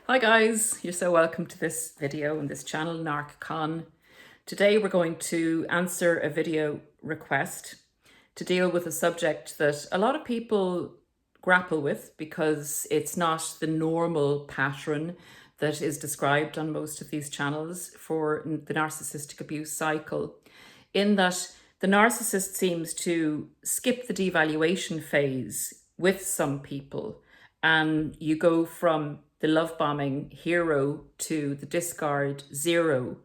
Hi guys, you're so welcome to this video on this channel, narcscon. Today we're going to answer a video request to deal with a subject that a lot of people grapple with because it's not the normal pattern that is described on most of these channels for the narcissistic abuse cycle, in that the narcissist seems to skip the devaluation phase with some people, and you go from the love bombing hero to the discard zero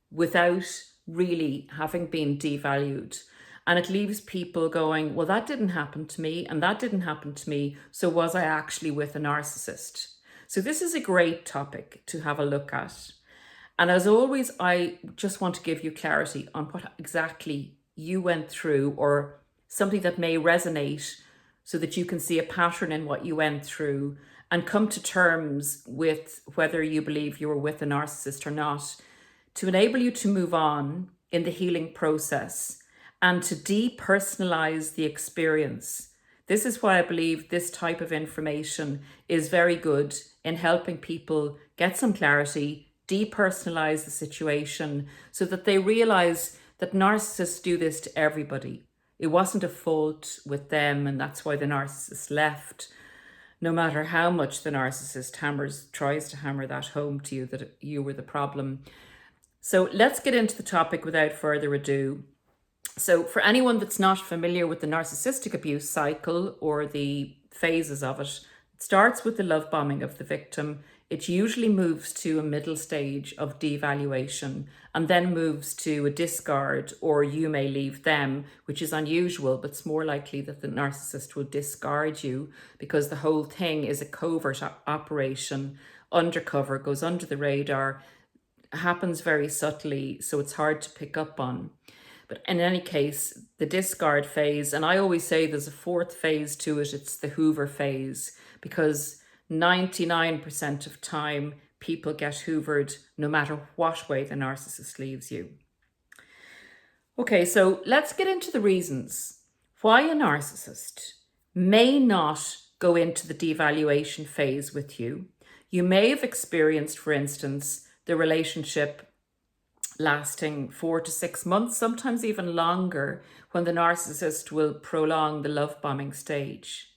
without really having been devalued. And it leaves people going, well, that didn't happen to me and that didn't happen to me. So was I actually with a narcissist? So this is a great topic to have a look at. And as always, I just want to give you clarity on what exactly you went through, or something that may resonate, so that you can see a pattern in what you went through and come to terms with whether you believe you were with a narcissist or not, to enable you to move on in the healing process and to depersonalize the experience. This is why I believe this type of information is very good in helping people get some clarity, depersonalize the situation, so that they realize that narcissists do this to everybody. It wasn't a fault with them, and that's why the narcissist left. No matter how much the narcissist tries to hammer that home to you, that you were the problem. So let's get into the topic without further ado. So for anyone that's not familiar with the narcissistic abuse cycle or the phases of it, it starts with the love bombing of the victim. It usually moves to a middle stage of devaluation and then moves to a discard, or you may leave them, which is unusual, but it's more likely that the narcissist will discard you because the whole thing is a covert operation, undercover, goes under the radar, happens very subtly, so it's hard to pick up on. But in any case, the discard phase, and I always say there's a fourth phase to it, it's the Hoover phase, because 99% of time people get hoovered no matter what way the narcissist leaves you. Okay, so let's get into the reasons why a narcissist may not go into the devaluation phase with you. You may have experienced, for instance, the relationship lasting 4 to 6 months, sometimes even longer, when the narcissist will prolong the love bombing stage.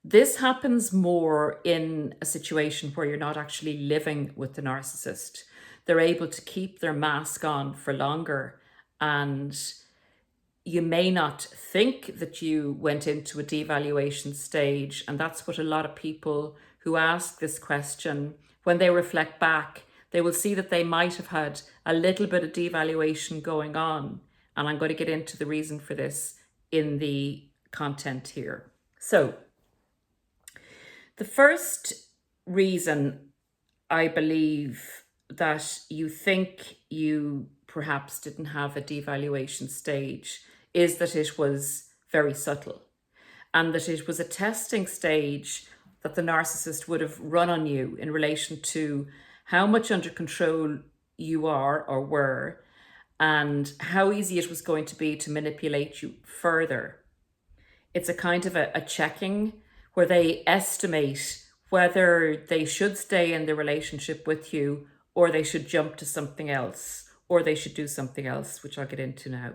This happens more in a situation where you're not actually living with the narcissist. They're able to keep their mask on for longer, and you may not think that you went into a devaluation stage. And that's what a lot of people who ask this question, when they reflect back, they will see that they might have had a little bit of devaluation going on. And I'm going to get into the reason for this in the content here. So the first reason I believe that you think you perhaps didn't have a devaluation stage is that it was very subtle, and that it was a testing stage that the narcissist would have run on you in relation to how much under control you are or were, and how easy it was going to be to manipulate you further. It's a kind of a checking where they estimate whether they should stay in the relationship with you, or they should jump to something else, or they should do something else, which I'll get into now.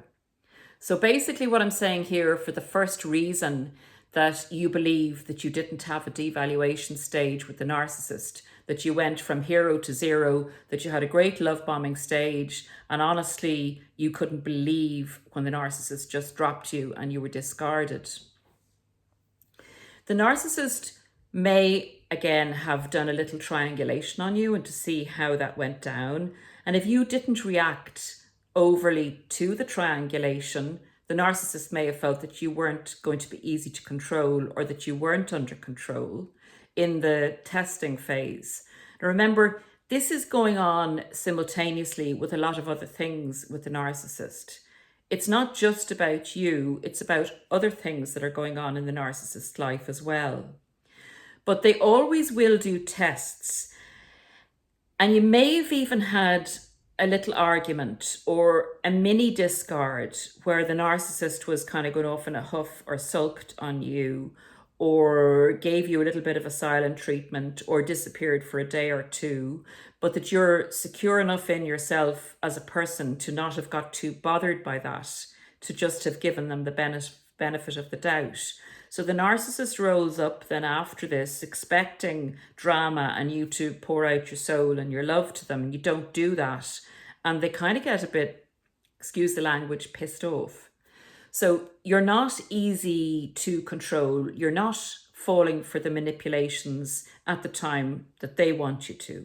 So basically what I'm saying here, for the first reason that you believe that you didn't have a devaluation stage with the narcissist, that you went from hero to zero, that you had a great love bombing stage, and honestly, you couldn't believe when the narcissist just dropped you and you were discarded. The narcissist may, again, have done a little triangulation on you and to see how that went down. And if you didn't react overly to the triangulation, the narcissist may have felt that you weren't going to be easy to control, or that you weren't under control in the testing phase. Now remember, this is going on simultaneously with a lot of other things with the narcissist. It's not just about you, it's about other things that are going on in the narcissist's life as well. But they always will do tests. And you may have even had a little argument or a mini discard where the narcissist was kind of going off in a huff or sulked on you, or gave you a little bit of a silent treatment or disappeared for a day or two, but that you're secure enough in yourself as a person to not have got too bothered by that, to just have given them the benefit of the doubt. So the narcissist rolls up then after this, expecting drama and you to pour out your soul and your love to them, and you don't do that. And they kind of get a bit, excuse the language, pissed off. So you're not easy to control. You're not falling for the manipulations at the time that they want you to.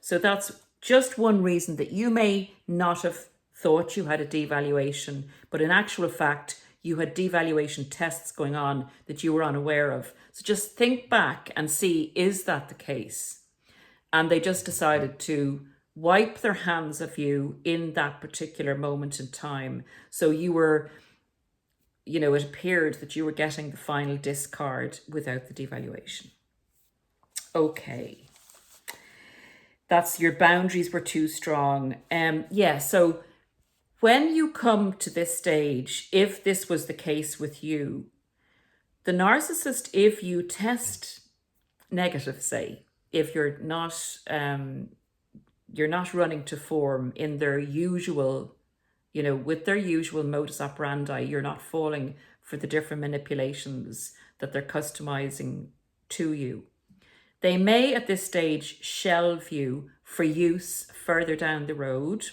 So that's just one reason that you may not have thought you had a devaluation, but in actual fact, you had devaluation tests going on that you were unaware of. So just think back and see, is that the case? And they just decided to wipe their hands of you in that particular moment in time. So you were, it appeared that you were getting the final discard without the devaluation. Okay. That's your boundaries were too strong. So when you come to this stage, if this was the case with you, the narcissist, if you test negative, say, if you're not running to form in their usual, with their usual modus operandi, you're not falling for the different manipulations that they're customizing to you. They may at this stage shelve you for use further down the road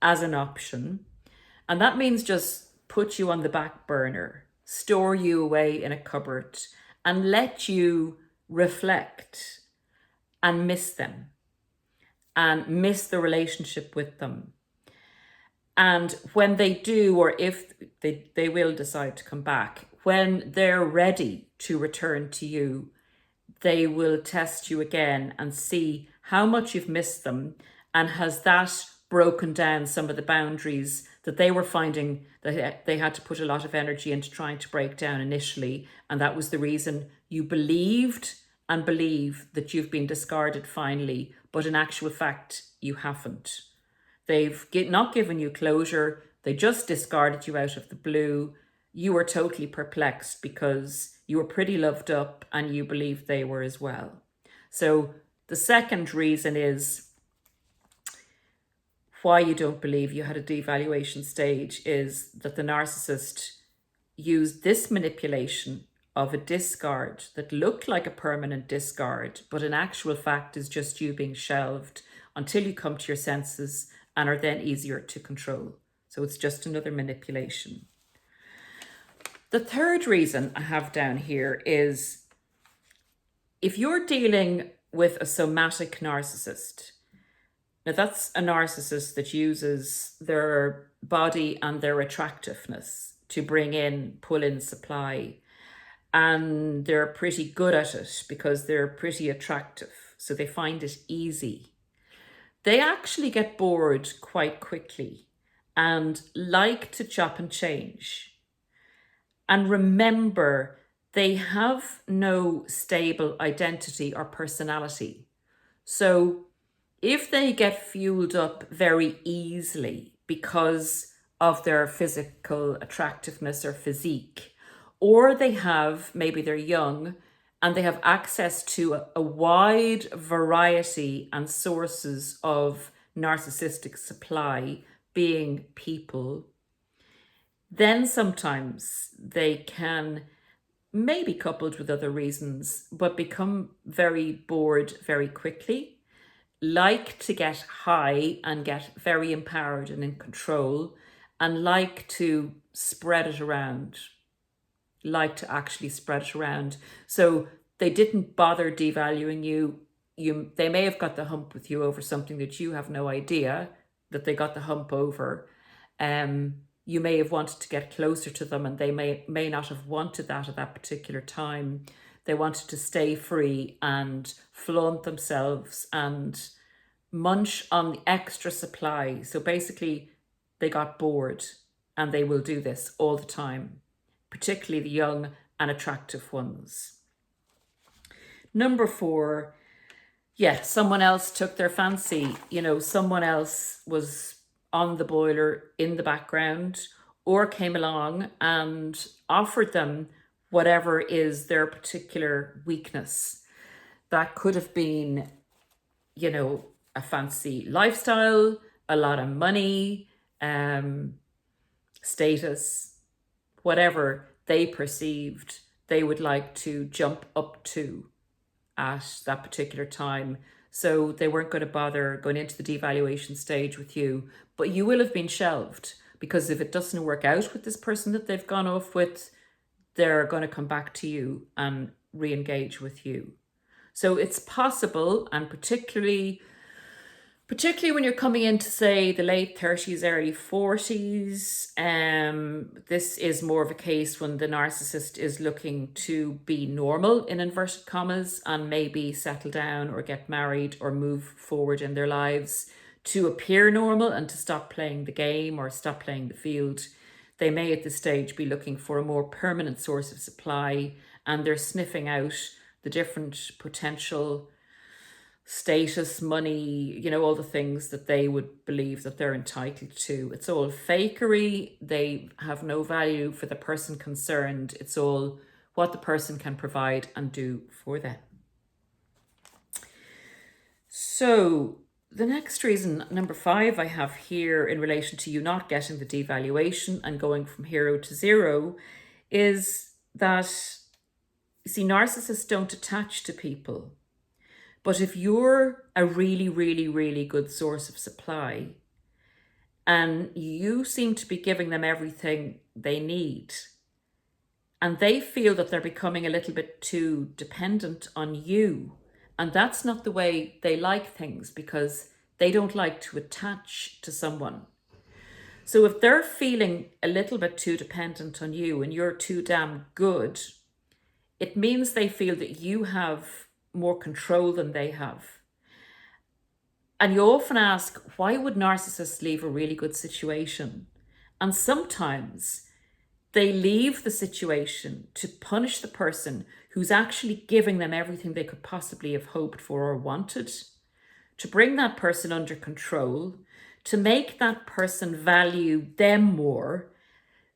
as an option. And that means just put you on the back burner, store you away in a cupboard, and let you reflect and miss them and miss the relationship with them. And when they do, or if they will decide to come back, when they're ready to return to you, they will test you again and see how much you've missed them, and has that broken down some of the boundaries that they were finding that they had to put a lot of energy into trying to break down initially. And that was the reason you believed and believe that you've been discarded finally, but in actual fact, you haven't. They've not given you closure. They just discarded you out of the blue. You were totally perplexed because you were pretty loved up and you believed they were as well. So the second reason is why you don't believe you had a devaluation stage is that the narcissist used this manipulation of a discard that looked like a permanent discard, but in actual fact is just you being shelved until you come to your senses and are then easier to control. So it's just another manipulation. The third reason I have down here is if you're dealing with a somatic narcissist. Now that's a narcissist that uses their body and their attractiveness to pull in supply. And they're pretty good at it because they're pretty attractive. So they find it easy. They actually get bored quite quickly and like to chop and change. And remember, they have no stable identity or personality. So if they get fueled up very easily because of their physical attractiveness or physique, or maybe they're young and they have access to a wide variety and sources of narcissistic supply, being people, then sometimes they can, maybe coupled with other reasons, but become very bored very quickly, like to get high and get very empowered and in control, and like to spread it around, like to actually spread it around. So they didn't bother devaluing you. They may have got the hump with you over something that you have no idea that they got the hump over. You may have wanted to get closer to them and they may not have wanted that at that particular time. They wanted to stay free and flaunt themselves and munch on the extra supply. So basically they got bored, and they will do this all the time, particularly the young and attractive ones. Number 4, someone else took their fancy. Someone else was on the boiler in the background or came along and offered them whatever is their particular weakness. That could have been, you know, a fancy lifestyle, a lot of money, status, whatever they perceived they would like to jump up to at that particular time. So they weren't going to bother going into the devaluation stage with you, but you will have been shelved, because if it doesn't work out with this person that they've gone off with, they're going to come back to you and re-engage with you. So it's possible, and particularly when you're coming into, say, the late 30s, early 40s, this is more of a case when the narcissist is looking to be normal, in inverted commas, and maybe settle down or get married or move forward in their lives to appear normal and to stop playing the game or stop playing the field. They may at this stage be looking for a more permanent source of supply, and they're sniffing out the different potential status, money, you know, all the things that they would believe that they're entitled to. It's all fakery. They have no value for the person concerned. It's all what the person can provide and do for them. So the next reason, number 5, I have here in relation to you not getting the devaluation and going from hero to zero, is that, you see, narcissists don't attach to people. But if you're a really, really, really good source of supply and you seem to be giving them everything they need, and they feel that they're becoming a little bit too dependent on you, and that's not the way they like things, because they don't like to attach to someone. So if they're feeling a little bit too dependent on you and you're too damn good, it means they feel that you have more control than they have. And you often ask, why would narcissists leave a really good situation? And sometimes they leave the situation to punish the person who's actually giving them everything they could possibly have hoped for or wanted, to bring that person under control, to make that person value them more,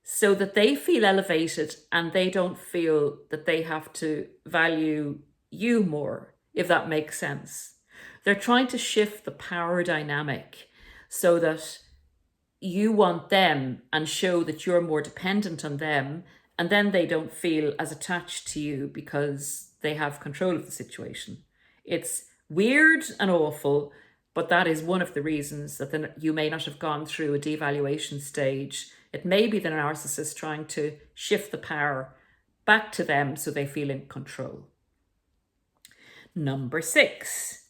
so that they feel elevated and they don't feel that they have to value you more, if that makes sense. They're trying to shift the power dynamic so that you want them and show that you're more dependent on them, and then they don't feel as attached to you because they have control of the situation. It's weird and awful, but that is one of the reasons that you may not have gone through a devaluation stage. It may be the narcissist trying to shift the power back to them so they feel in control. Number 6.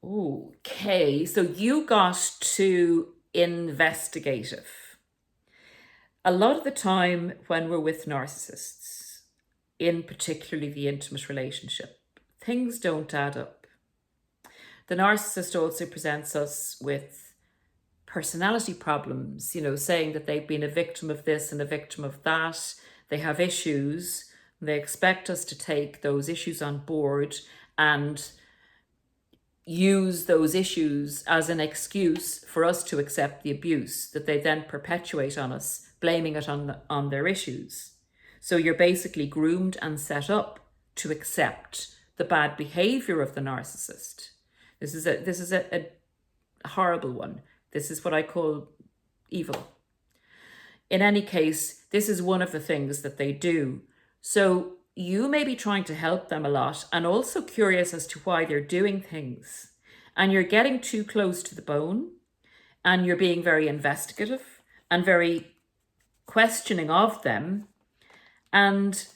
Okay, so you got to investigative. A lot of the time when we're with narcissists, in particularly the intimate relationship, things don't add up. The narcissist also presents us with personality problems, you know, saying that they've been a victim of this and a victim of that. They have issues. They expect us to take those issues on board and use those issues as an excuse for us to accept the abuse that they then perpetuate on us, blaming it on their issues. So you're basically groomed and set up to accept the bad behavior of the narcissist. This is a horrible one. This is what I call evil. In any case, this is one of the things that they do. So you may be trying to help them a lot and also curious as to why they're doing things. And you're getting too close to the bone, and you're being very investigative and very questioning of them. And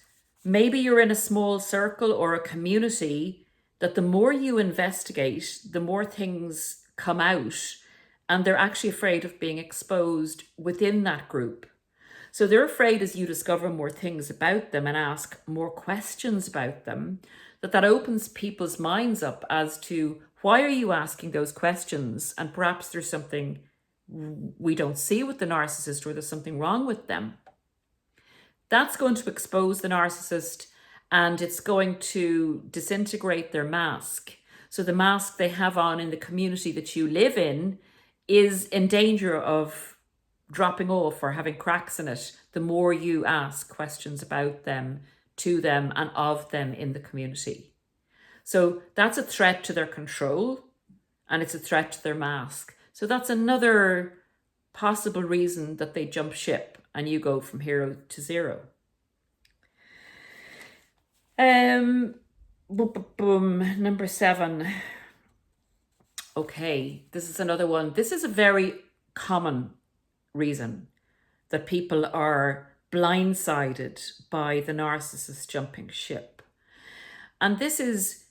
maybe you're in a small circle or a community that the more you investigate, the more things come out, and they're actually afraid of being exposed within that group. So they're afraid as you discover more things about them and ask more questions about them, that opens people's minds up as to, why are you asking those questions? And perhaps there's something we don't see with the narcissist, or there's something wrong with them. That's going to expose the narcissist, and it's going to disintegrate their mask. So the mask they have on in the community that you live in is in danger of dropping off or having cracks in it, the more you ask questions about them, to them, and of them in the community. So that's a threat to their control, and it's a threat to their mask. So that's another possible reason that they jump ship and you go from hero to zero. Number 7. Okay, this is another one. This is a very common reason that people are blindsided by the narcissist jumping ship. And this is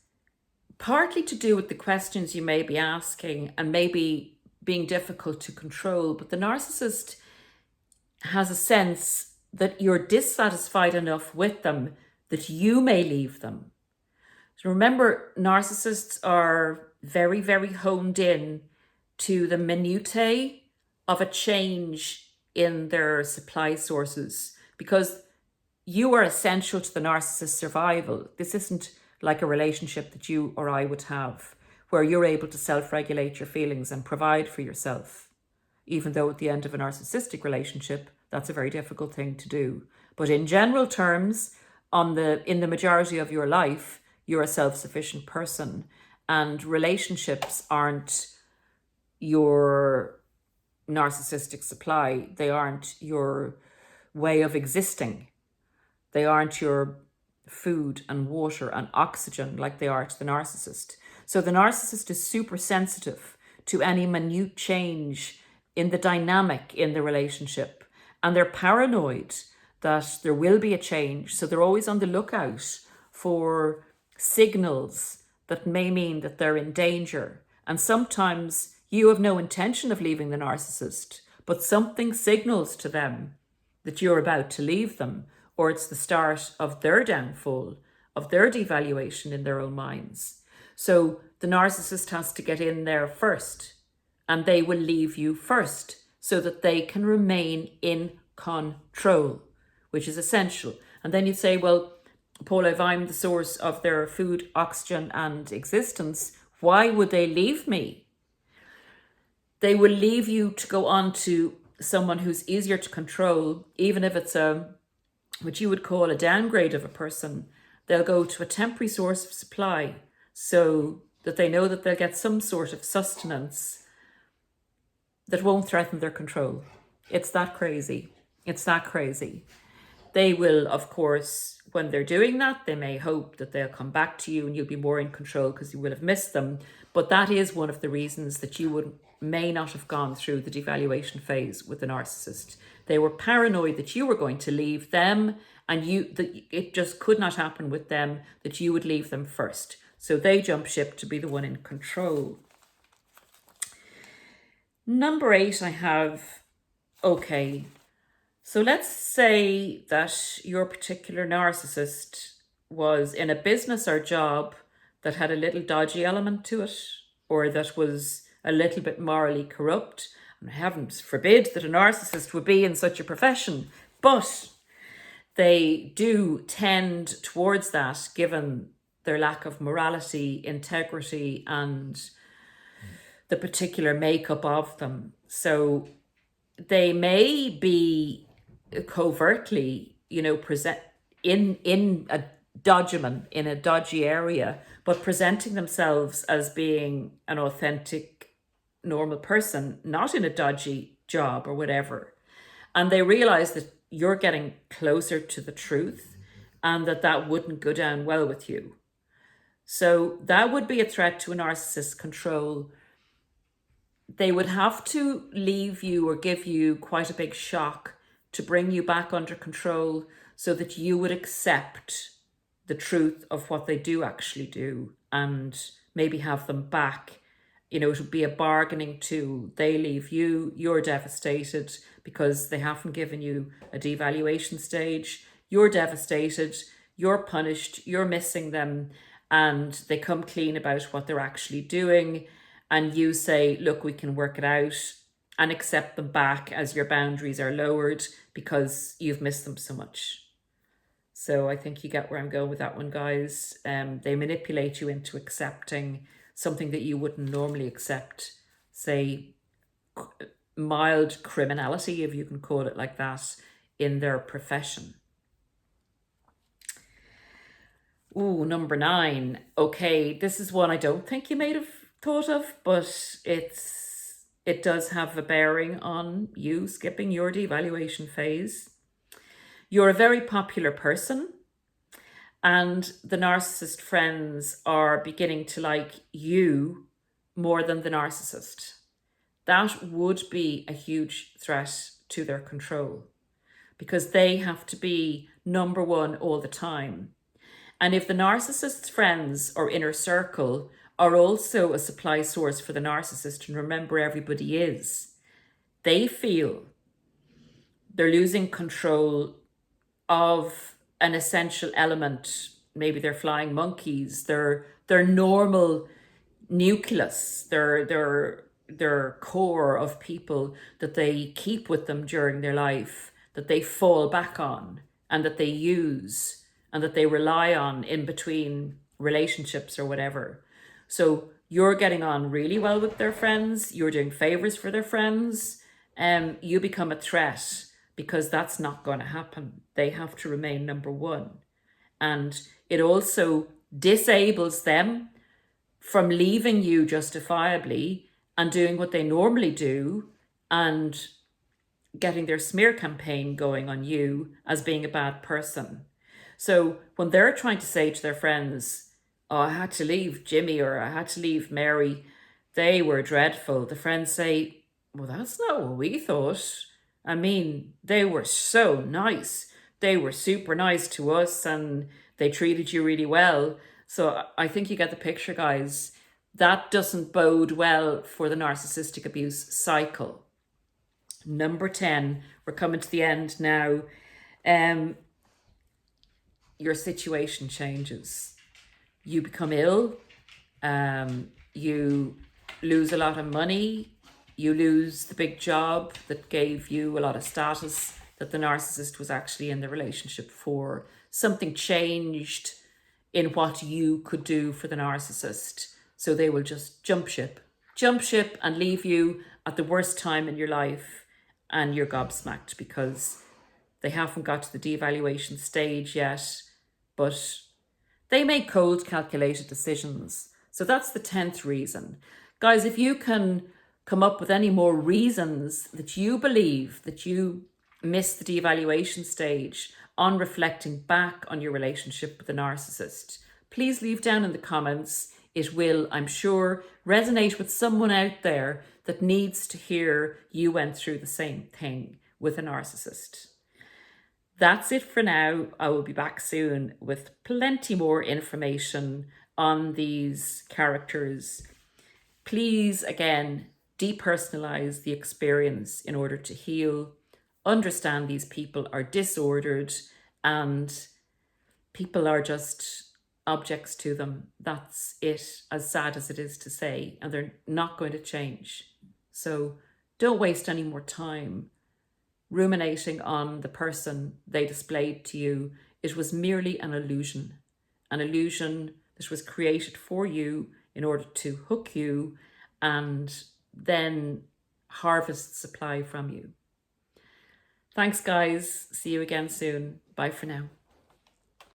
partly to do with the questions you may be asking and maybe being difficult to control, but the narcissist has a sense that you're dissatisfied enough with them that you may leave them. So remember, narcissists are very, very honed in to the minutiae of a change in their supply sources, because you are essential to the narcissist's survival. This isn't like a relationship that you or I would have, where you're able to self-regulate your feelings and provide for yourself. Even though at the end of a narcissistic relationship, that's a very difficult thing to do. But in general terms, in the majority of your life, you're a self-sufficient person, and relationships aren't your narcissistic supply. They aren't your way of existing. They aren't your food and water and oxygen like they are to the narcissist. So the narcissist is super sensitive to any minute change in the dynamic in the relationship, and they're paranoid that there will be a change. So they're always on the lookout for signals that may mean that they're in danger. And sometimes you have no intention of leaving the narcissist, but something signals to them that you're about to leave them, or it's the start of their downfall, of their devaluation in their own minds. So the narcissist has to get in there first, and they will leave you first so that they can remain in control, which is essential. And then you'd say, well, Paula, if I'm the source of their food, oxygen, and existence, why would they leave me? They will leave you to go on to someone who's easier to control, even if it's what you would call a downgrade of a person. They'll go to a temporary source of supply so that they know that they'll get some sort of sustenance that won't threaten their control. It's that crazy. It's that crazy. They will, of course, when they're doing that, they may hope that they'll come back to you and you'll be more in control because you will have missed them. But that is one of the reasons that you may not have gone through the devaluation phase with the narcissist. They were paranoid that you were going to leave them, and it just could not happen with them that you would leave them first. So they jump ship to be the one in control. Number 8 I have, okay, so let's say that your particular narcissist was in a business or job that had a little dodgy element to it, or that was a little bit morally corrupt. And heaven forbid that a narcissist would be in such a profession, but they do tend towards that given their lack of morality, integrity, and the particular makeup of them. So they may be covertly, present in a dodgeman, in a dodgy area, but presenting themselves as being an authentic, normal person, not in a dodgy job or whatever. And they realize that you're getting closer to the truth and that wouldn't go down well with you. So that would be a threat to a narcissist's control. They would have to leave you or give you quite a big shock to bring you back under control so that you would accept the truth of what they do actually do and maybe have them back. It would be a bargaining tool. They leave you, you're devastated because they haven't given you a devaluation stage. You're devastated, you're punished, you're missing them, and they come clean about what they're actually doing. And you say, look, we can work it out, and accept them back as your boundaries are lowered because you've missed them so much. So I think you get where I'm going with that one, guys. They manipulate you into accepting something that you wouldn't normally accept. Say, mild criminality, if you can call it like that, in their profession. Ooh, number 9. Okay, this is one I don't think you may have thought of, but it does have a bearing on you skipping your devaluation phase. You're a very popular person, and the narcissist friends are beginning to like you more than the narcissist. That would be a huge threat to their control, because they have to be number one all the time. And if the narcissist's friends or inner circle are also a supply source for the narcissist, and remember, everybody is, they feel they're losing control of an essential element. Maybe they're flying monkeys, their normal nucleus, their core of people that they keep with them during their life, that they fall back on and that they use and that they rely on in between relationships or whatever. So you're getting on really well with their friends, you're doing favors for their friends, you become a threat, because that's not going to happen. They have to remain number one. And it also disables them from leaving you justifiably and doing what they normally do and getting their smear campaign going on you as being a bad person. So when they're trying to say to their friends, oh, I had to leave Jimmy or I had to leave Mary, they were dreadful, the friends say, well, that's not what we thought. I mean, they were so nice. They were super nice to us and they treated you really well. So I think you get the picture, guys. That doesn't bode well for the narcissistic abuse cycle. Number 10, we're coming to the end now. Your situation changes. You become ill. You lose a lot of money. You lose the big job that gave you a lot of status that the narcissist was actually in the relationship for. Something changed in what you could do for the narcissist. So they will just jump ship and leave you at the worst time in your life, and you're gobsmacked because they haven't got to the devaluation stage yet, but they make cold, calculated decisions. So that's the 10th reason. Guys, if you can come up with any more reasons that you believe that you missed the devaluation stage on reflecting back on your relationship with the narcissist, please leave down in the comments. It will, I'm sure, resonate with someone out there that needs to hear you went through the same thing with a narcissist. That's it for now. I will be back soon with plenty more information on these characters. Please, again, depersonalize the experience in order to heal. Understand these people are disordered and people are just objects to them. That's it, as sad as it is to say, and they're not going to change. So don't waste any more time ruminating on the person they displayed to you. It was merely an illusion that was created for you in order to hook you and then harvest supply from you. Thanks, guys. See you again soon. Bye for now.